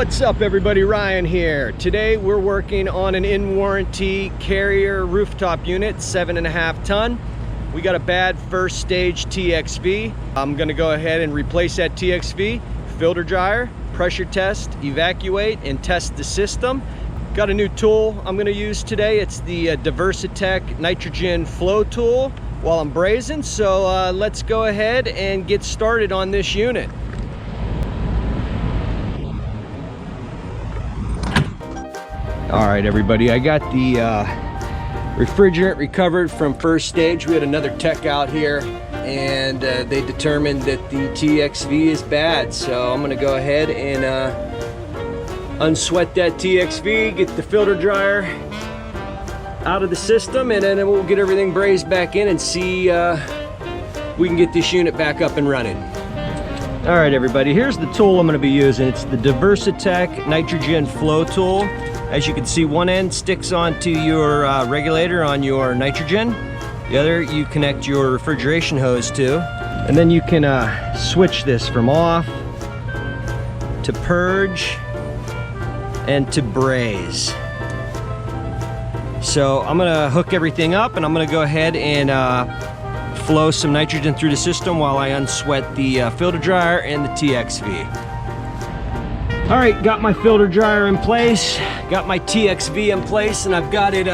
What's up everybody, Ryan here. Today we're working on an in-warranty Carrier rooftop unit, 7.5 ton. We got a bad first stage TXV. I'm gonna go ahead and replace that TXV, filter dryer, pressure test, evacuate, and test the system. Got a new tool I'm gonna use today. It's the Diversitech nitrogen flow tool while I'm brazing. So let's go ahead and get started on this unit. All right, everybody, I got the refrigerant recovered from first stage. We had another tech out here and they determined that the TXV is bad. So I'm gonna go ahead and unsweat that TXV, get the filter dryer out of the system, and then we'll get everything brazed back in and see we can get this unit back up and running. All right, everybody, here's the tool I'm gonna be using. It's the Diversitech nitrogen flow tool. As you can see, one end sticks onto your regulator on your nitrogen. The other you connect your refrigeration hose to. And then you can switch this from off to purge and to braze. So I'm gonna hook everything up and I'm gonna go ahead and flow some nitrogen through the system while I unsweat the filter dryer and the TXV. All right, got my filter dryer in place, got my TXV in place, and I've got it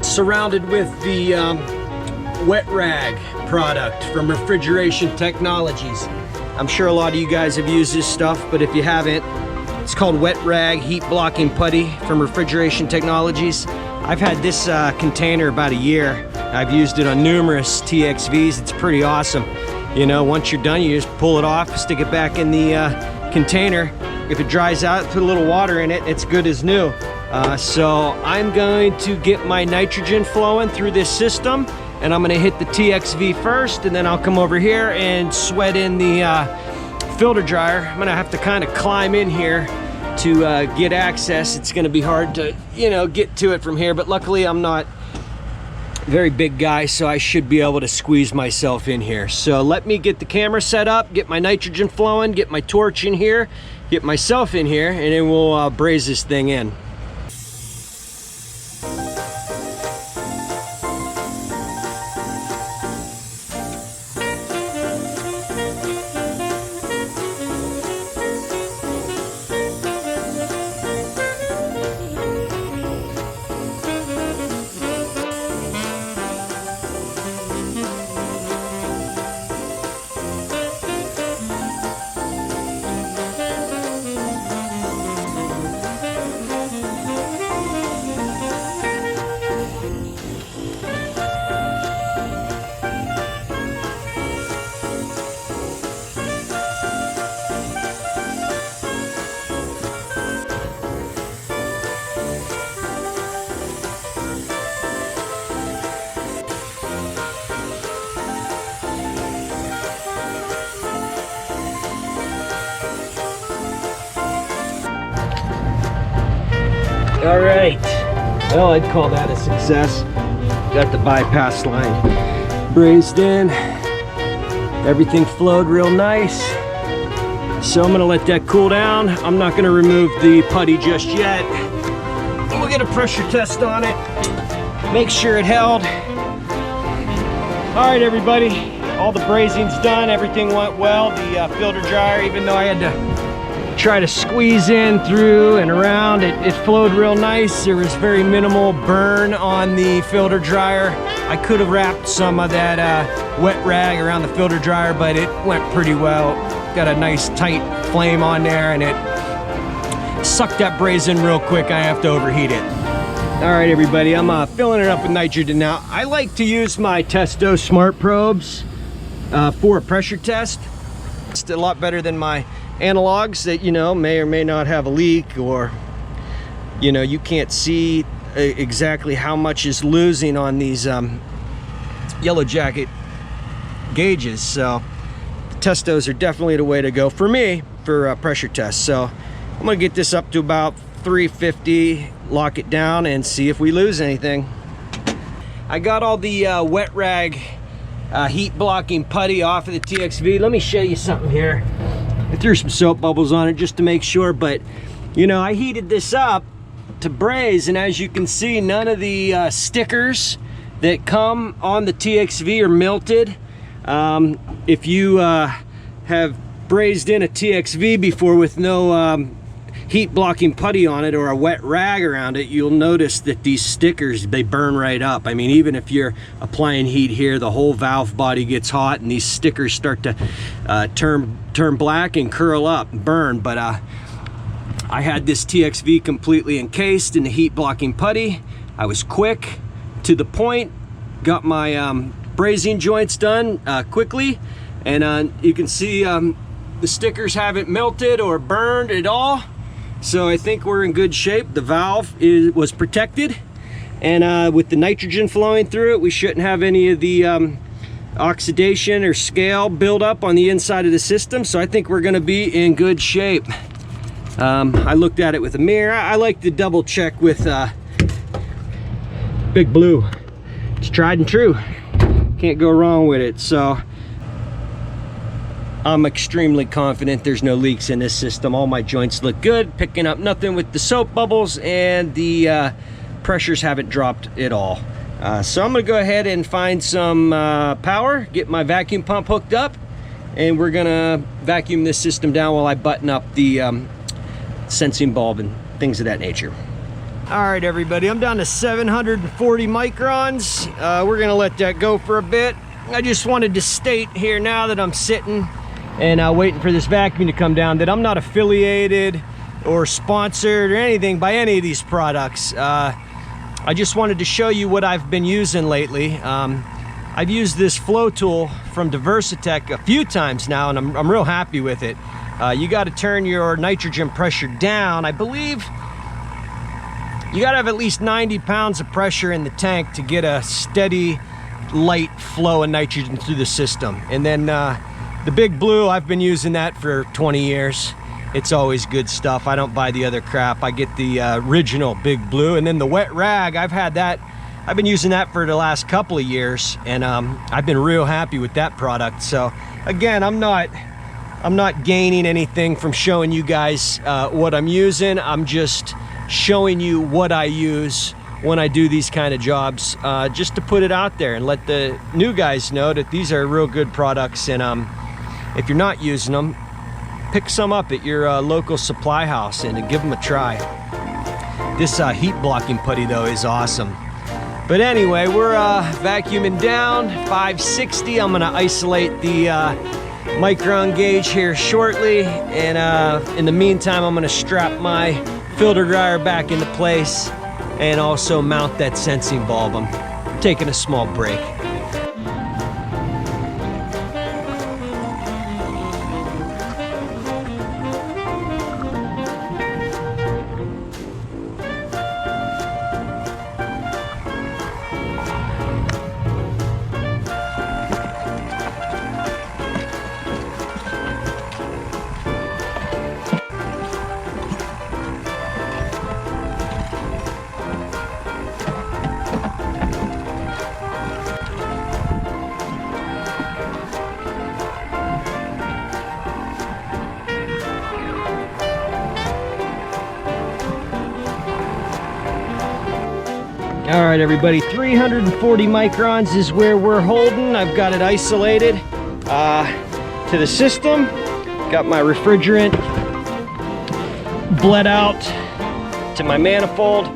surrounded with the wet rag product from Refrigeration Technologies. I'm sure a lot of you guys have used this stuff, but if you haven't, it's called wet rag heat blocking putty from Refrigeration Technologies. I've had this container about a year. I've used it on numerous TXVs. It's pretty awesome. You know, once you're done, you just pull it off, stick it back in the container. If it dries out, put a little water in it, it's good as new. So I'm going to get my nitrogen flowing through this system, and I'm gonna hit the TXV first, and then I'll come over here and sweat in the filter dryer. I'm gonna have to kind of climb in here to get access. It's gonna be hard to, you know, get to it from here, but luckily I'm not a very big guy, so I should be able to squeeze myself in here. So let me get the camera set up, get my nitrogen flowing, get my torch in here, get myself in here, and then we'll braze this thing in. All right, well, I'd call that a success. Got the bypass line brazed in. Everything flowed real nice. So I'm gonna let that cool down. I'm not gonna remove the putty just yet. We'll get a pressure test on it, make sure it held. All right, everybody, all the brazing's done. Everything went well. The filter dryer, even though I had to try to squeeze in through and around, it flowed real nice. There was very minimal burn on the filter dryer. I could have wrapped some of that wet rag around the filter dryer, but it went pretty well. Got a nice tight flame on there, and it sucked that braze in real quick. I have to overheat it. All right, everybody, I'm filling it up with nitrogen now. I like to use my Testo Smart Probes for a pressure test. It's a lot better than my analogs that, you know, may or may not have a leak, or, you know, you can't see exactly how much is losing on these yellow jacket gauges. So the Testos are definitely the way to go for me for pressure tests. So I'm gonna get this up to about 350, lock it down, and see if we lose anything. I got all the wet rag heat blocking putty off of the TXV. Let me show you something here. I threw some soap bubbles on it just to make sure, but you know, I heated this up to braise, and as you can see, none of the stickers that come on the TXV are melted. If you have brazed in a TXV before with no heat blocking putty on it or a wet rag around it, you'll notice that these stickers, they burn right up. I mean, even if you're applying heat here, the whole valve body gets hot and these stickers start to turn black and curl up, burn. But I had this TXV completely encased in the heat blocking putty. I was quick, to the point, got my brazing joints done quickly, and you can see the stickers haven't melted or burned at all. So I think we're in good shape. The valve was protected, and with the nitrogen flowing through it, we shouldn't have any of the oxidation or scale buildup on the inside of the system. So I think we're gonna be in good shape. I looked at it with a mirror. I like to double check with Big Blue. It's tried and true. Can't go wrong with it. So I'm extremely confident there's no leaks in this system. All my joints look good, picking up nothing with the soap bubbles, and the pressures haven't dropped at all. So I'm gonna go ahead and find some power, get my vacuum pump hooked up, and we're gonna vacuum this system down while I button up the sensing bulb and things of that nature. All right, everybody, I'm down to 740 microns. We're gonna let that go for a bit. I just wanted to state here now that I'm sitting and waiting for this vacuum to come down that I'm not affiliated or sponsored or anything by any of these products. I just wanted to show you what I've been using lately. I've used this flow tool from Diversitech a few times now, and I'm real happy with it. You got to turn your nitrogen pressure down. I believe you got to have at least 90 pounds of pressure in the tank to get a steady, light flow of nitrogen through the system. And then the Big Blue, I've been using that for 20 years. It's always good stuff. I don't buy the other crap. I get the original Big Blue. And then the wet rag, I've been using that for the last couple of years, and I've been real happy with that product. So again, I'm not gaining anything from showing you guys what I'm using. I'm just showing you what I use when I do these kind of jobs, just to put it out there and let the new guys know that these are real good products. And if you're not using them, pick some up at your local supply house and give them a try. This heat blocking putty though is awesome. But anyway, we're vacuuming down 560. I'm gonna isolate the micron gauge here shortly, and in the meantime, I'm gonna strap my filter dryer back into place and also mount that sensing bulb. I'm taking a small break. All right, everybody, 340 microns is where we're holding. I've got it isolated to the system. Got my refrigerant bled out to my manifold.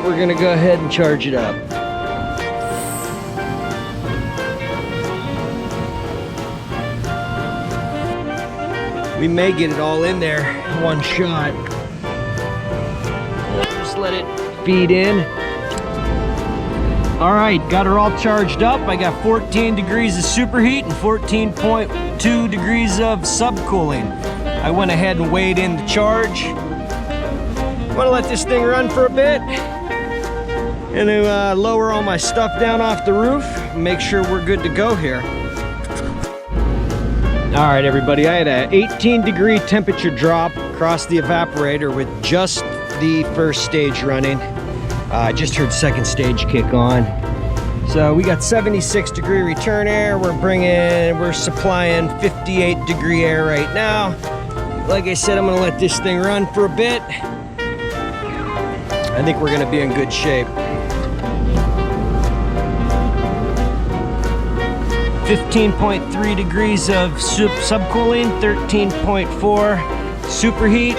We're gonna go ahead and charge it up. We may get it all in there in one shot. Just let it feed in. All right, got her all charged up. I got 14 degrees of superheat and 14.2 degrees of subcooling. I went ahead and weighed in the charge. I'm gonna let this thing run for a bit and lower all my stuff down off the roof and make sure we're good to go here. All right, everybody, I had an 18-degree temperature drop across the evaporator with just the first stage running. I just heard second stage kick on. So we got 76 degree return air. We're supplying 58 degree air right now. Like I said, I'm gonna let this thing run for a bit. I think we're gonna be in good shape. 15.3 degrees of subcooling, 13.4 superheat.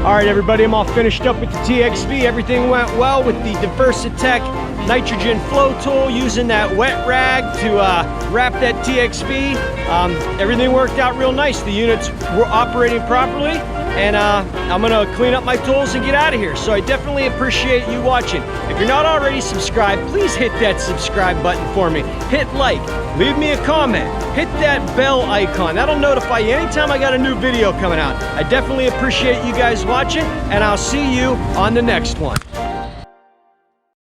All right, everybody, I'm all finished up with the TXV. Everything went well with the Diversitech nitrogen flow tool, using that wet rag to wrap that TXV. Everything worked out real nice. The units were operating properly, and I'm gonna clean up my tools and get out of here. So I definitely appreciate you watching. If you're not already subscribed, please hit that subscribe button for me. Hit like, leave me a comment, hit that bell icon. That'll notify you anytime I got a new video coming out. I definitely appreciate you guys watching, and I'll see you on the next one.